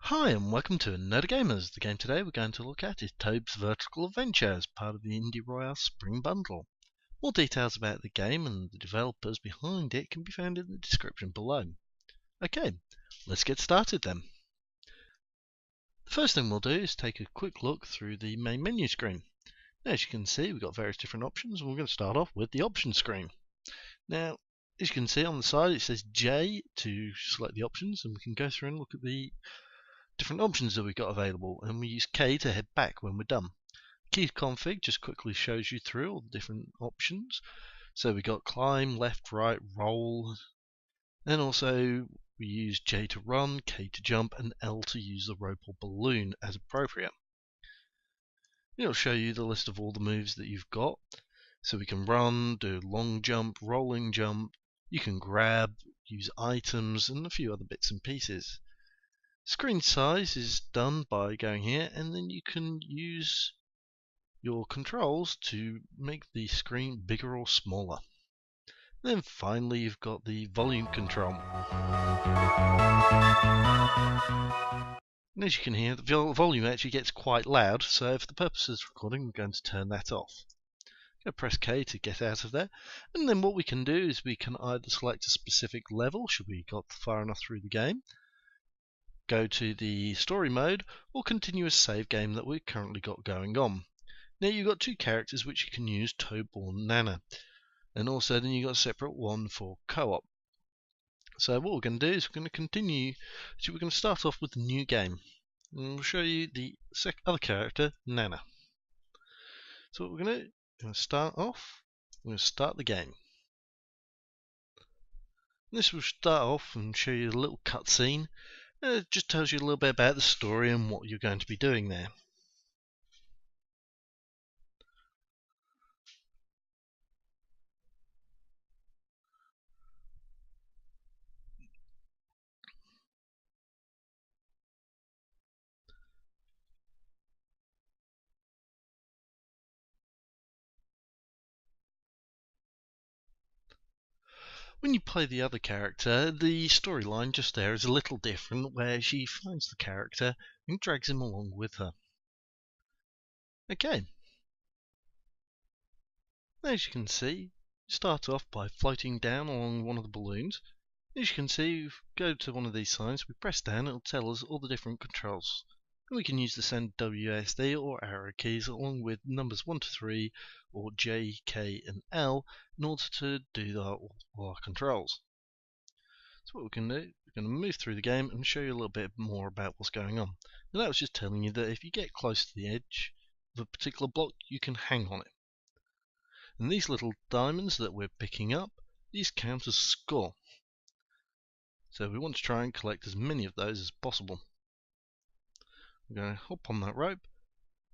Hi and welcome to Nerdy Gamers. The game today we're going to look at is Tobe's Vertical Adventure as part of the Indie Royale Spring Bundle. More details about the game and the developers behind it can be found in the description below. Okay, let's get started then. The first thing we'll do is take a quick look through the main menu screen. Now, as you can see, we've got various different options and we're going to start off with the options screen. Now, as you can see on the side it says J to select the options, and we can go through and look at the different options that we've got available, and we use K to head back when we're done. Key config just quickly shows you through all the different options. So we got climb, left, right, roll, and also we use J to run, K to jump, and L to use the rope or balloon as appropriate. It'll show you the list of all the moves that you've got. So we can run, do long jump, rolling jump, you can grab, use items, and a few other bits and pieces. Screen size is done by going here, and then you can use your controls to make the screen bigger or smaller. And then finally you've got the volume control. And as you can hear, the volume actually gets quite loud, so for the purposes of recording we're going to turn that off. Go press K to get out of there, and then what we can do is we can either select a specific level should we got far enough through the game, go to the story mode, or continue a save game that we've currently got going on. Now you've got two characters which you can use, Tobe or Nana, and also then you've got a separate one for co-op. So what we're going to do is we're going to continue, so we're going to start off with the new game, and we'll show you the other character, Nana. So what we're going to start off, we're going to start the game. And this will start off and show you a little cutscene. It just tells you a little bit about the story and what you're going to be doing there. When you play the other character, the storyline just there is a little different, where she finds the character and drags him along with her. Okay. As you can see, start off by floating down along one of the balloons. As you can see, go to one of these signs, we press down, it'll tell us all the different controls. And we can use the send WSD or arrow keys along with numbers 1 to 3 or J, K and L in order to do all our controls. So what we can do, we're going to move through the game and show you a little bit more about what's going on. And that was just telling you that if you get close to the edge of a particular block, you can hang on it. And these little diamonds that we're picking up, these count as score. So we want to try and collect as many of those as possible. We're going to hop on that rope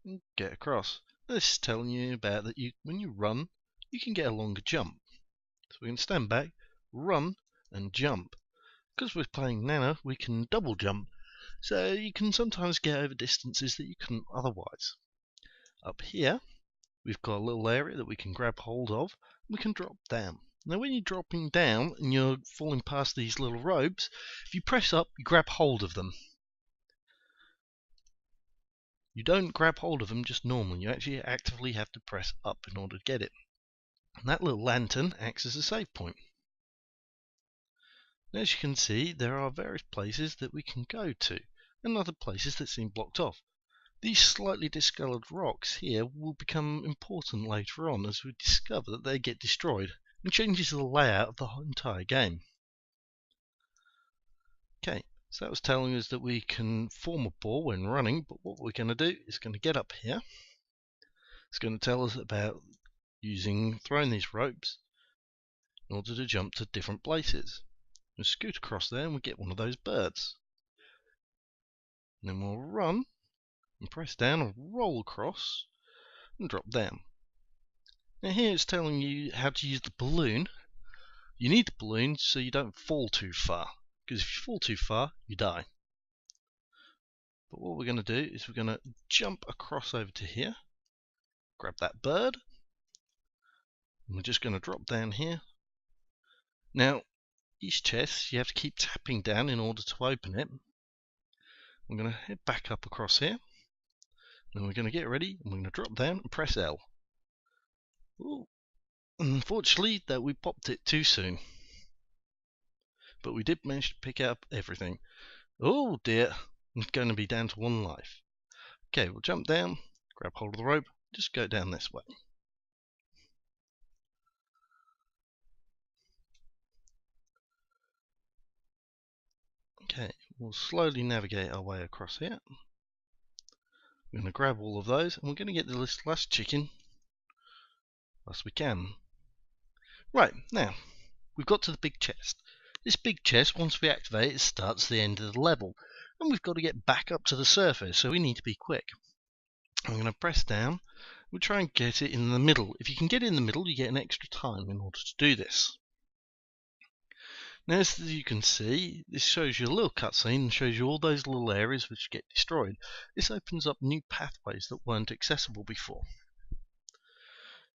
and get across. And this is telling you about that when you run, you can get a longer jump. So we can stand back, run, and jump. Because we're playing Nana, we can double jump, so you can sometimes get over distances that you couldn't otherwise. Up here, we've got a little area that we can grab hold of, and we can drop down. Now when you're dropping down and you're falling past these little ropes, if you press up, you grab hold of them. You don't grab hold of them just normally, you actually actively have to press up in order to get it. And that little lantern acts as a save point. As you can see, there are various places that we can go to, and other places that seem blocked off. These slightly discoloured rocks here will become important later on as we discover that they get destroyed, and changes the layout of the entire game. Okay, so that was telling us that we can form a ball when running, but what we're going to do is going to get up here. It's going to tell us about throwing these ropes in order to jump to different places. We'll scoot across there and we get one of those birds. And then we'll run and press down and roll across and drop down. Now here it's telling you how to use the balloon. You need the balloon so you don't fall too far, because if you fall too far, you die. But what we're going to do is we're going to jump across over to here, grab that bird, and we're just going to drop down here. Now, each chest you have to keep tapping down in order to open it. I'm going to head back up across here. Then we're going to get ready, and we're going to drop down and press L. Ooh. Unfortunately, that we popped it too soon. But we did manage to pick up everything. Oh dear, I'm going to be down to 1 life. Okay, we'll jump down, grab hold of the rope, just go down this way. Okay, we'll slowly navigate our way across here. We're going to grab all of those, and we're going to get this last chicken as we can. Right, now, we've got to the big chest. This big chest, once we activate it, starts the end of the level. And we've got to get back up to the surface, so we need to be quick. I'm going to press down. We'll try and get it in the middle. If you can get in the middle, you get an extra time in order to do this. Now, as you can see, this shows you a little cutscene and shows you all those little areas which get destroyed. This opens up new pathways that weren't accessible before.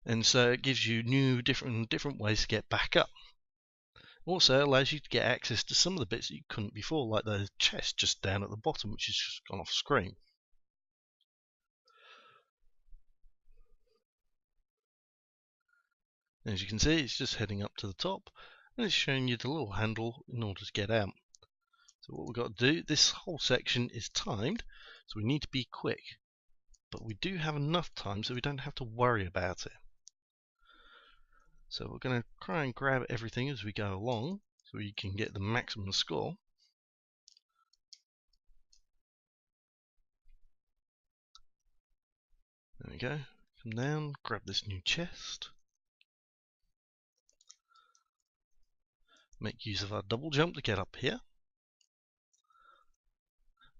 And so it gives you new different ways to get back up. Also allows you to get access to some of the bits that you couldn't before, like the chest just down at the bottom, which has just gone off screen. As you can see, it's just heading up to the top, and it's showing you the little handle in order to get out. So what we've got to do, this whole section is timed, so we need to be quick. But we do have enough time so we don't have to worry about it. So we're going to try and grab everything as we go along, so we can get the maximum score. There we go. Come down, grab this new chest. Make use of our double jump to get up here.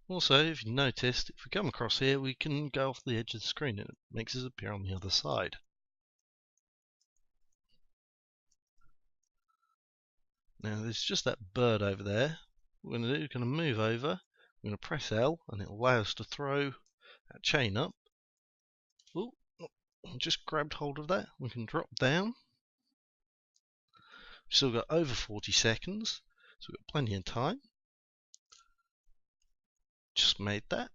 Also, if you noticed, if we come across here, we can go off the edge of the screen and it makes us appear on the other side. Now, there's just that bird over there. What we're going to do, we're going to move over, we're going to press L, and it will allow us to throw that chain up. Ooh, just grabbed hold of that. We can drop down. We've still got over 40 seconds, so we've got plenty of time. Just made that.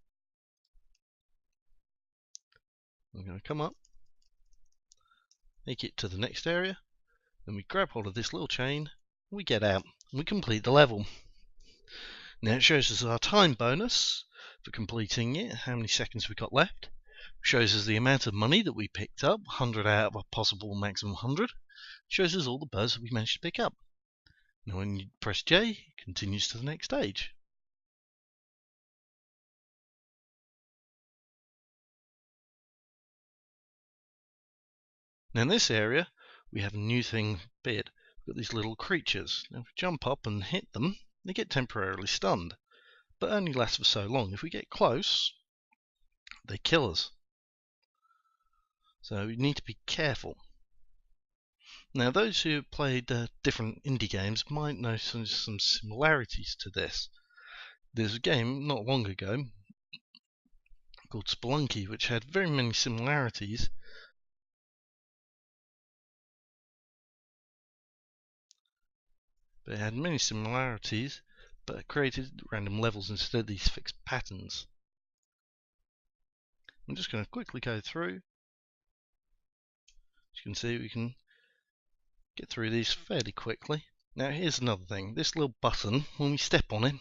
We're going to come up, make it to the next area, then we grab hold of this little chain, and we get out, and we complete the level. Now it shows us our time bonus for completing it, how many seconds we've got left. It shows us the amount of money that we picked up, 100 out of a possible maximum 100. It shows us all the birds that we managed to pick up. Now when you press J, it continues to the next stage. Now in this area, we have a new thing bit. We've got these little creatures. Now if we jump up and hit them, they get temporarily stunned, but only last for so long. If we get close, they kill us. So we need to be careful. Now those who have played different indie games might know some similarities to this. There's a game not long ago called Spelunky which had very many similarities. But it had many similarities, but it created random levels instead of these fixed patterns. I'm just going to quickly go through. As you can see, we can get through these fairly quickly. Now here's another thing. This little button, when we step on it,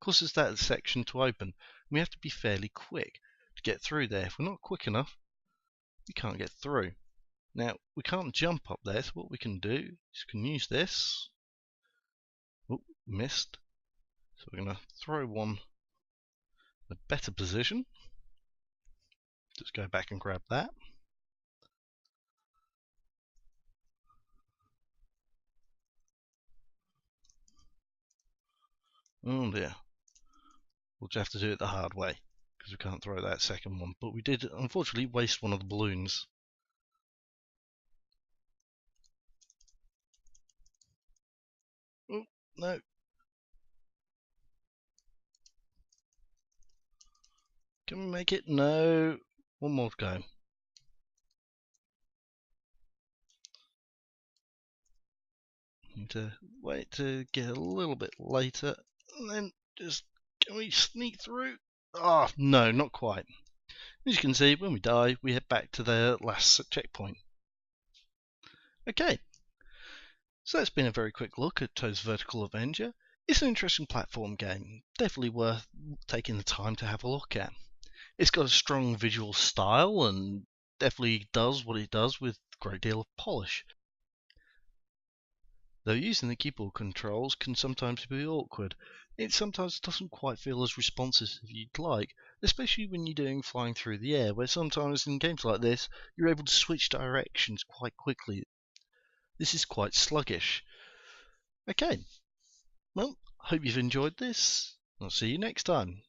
causes that section to open. We have to be fairly quick to get through there. If we're not quick enough, we can't get through. Now, we can't jump up there, so what we can do is we can use this. Oh, missed. So we're going to throw one in a better position. Just go back and grab that. Oh dear. We'll just have to do it the hard way, because we can't throw that second one. But we did, unfortunately, waste one of the balloons. Oh, no. Can we make it? No. One more to go. Need to wait to get a little bit later, and then just Can we sneak through? Oh, no, not quite. As you can see, when we die, we head back to the last checkpoint. Okay, so that's been a very quick look at Tobe's Vertical Avenger. It's an interesting platform game, definitely worth taking the time to have a look at. It's got a strong visual style and definitely does what it does with a great deal of polish. Though using the keyboard controls can sometimes be awkward, it sometimes doesn't quite feel as responsive as you'd like, especially when you're doing flying through the air, where sometimes in games like this, you're able to switch directions quite quickly. This is quite sluggish. Okay, well, hope you've enjoyed this. I'll see you next time.